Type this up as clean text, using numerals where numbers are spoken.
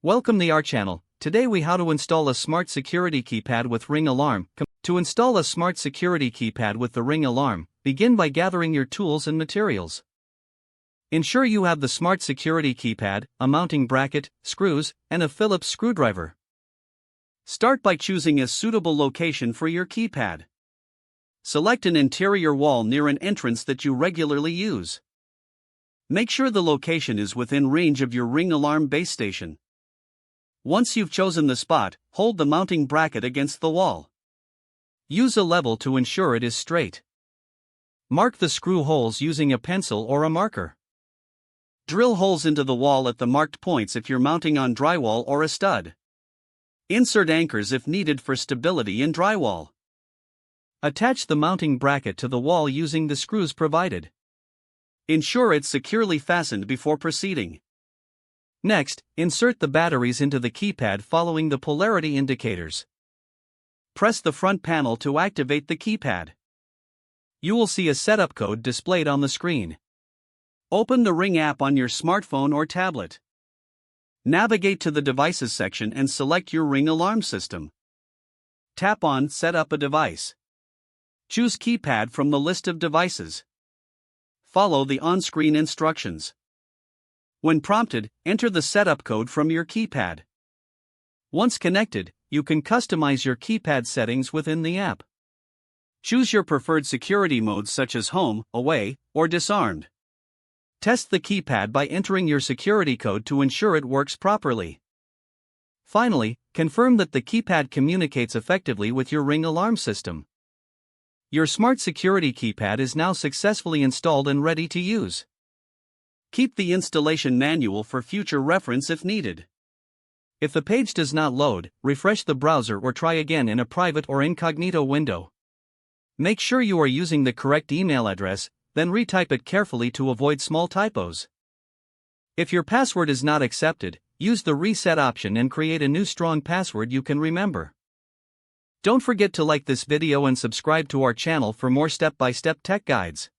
Welcome to our channel. Today we how to install a smart security keypad with ring alarm. To install a smart security keypad with the ring alarm, begin by gathering your tools and materials. Ensure you have the smart security keypad, a mounting bracket, screws, and a Phillips screwdriver. Start by choosing a suitable location for your keypad. Select an interior wall near an entrance that you regularly use. Make sure the location is within range of your ring alarm base station. Once you've chosen the spot, hold the mounting bracket against the wall. Use a level to ensure it is straight. Mark the screw holes using a pencil or a marker. Drill holes into the wall at the marked points if you're mounting on drywall or a stud. Insert anchors if needed for stability in drywall. Attach the mounting bracket to the wall using the screws provided. Ensure it's securely fastened before proceeding. Next, insert the batteries into the keypad following the polarity indicators. Press the front panel to activate the keypad. You will see a setup code displayed on the screen. Open the Ring app on your smartphone or tablet. Navigate to the Devices section and select your Ring alarm system. Tap on Set up a device. Choose Keypad from the list of devices. Follow the on-screen instructions. When prompted, enter the setup code from your keypad. Once connected, you can customize your keypad settings within the app. Choose your preferred security modes such as Home, Away, or Disarmed. Test the keypad by entering your security code to ensure it works properly. Finally, confirm that the keypad communicates effectively with your Ring alarm system. Your smart security keypad is now successfully installed and ready to use. Keep the installation manual for future reference if needed. If the page does not load, refresh the browser or try again in a private or incognito window. Make sure you are using the correct email address, then retype it carefully to avoid small typos. If your password is not accepted, use the reset option and create a new strong password you can remember. Don't forget to like this video and subscribe to our channel for more step-by-step tech guides.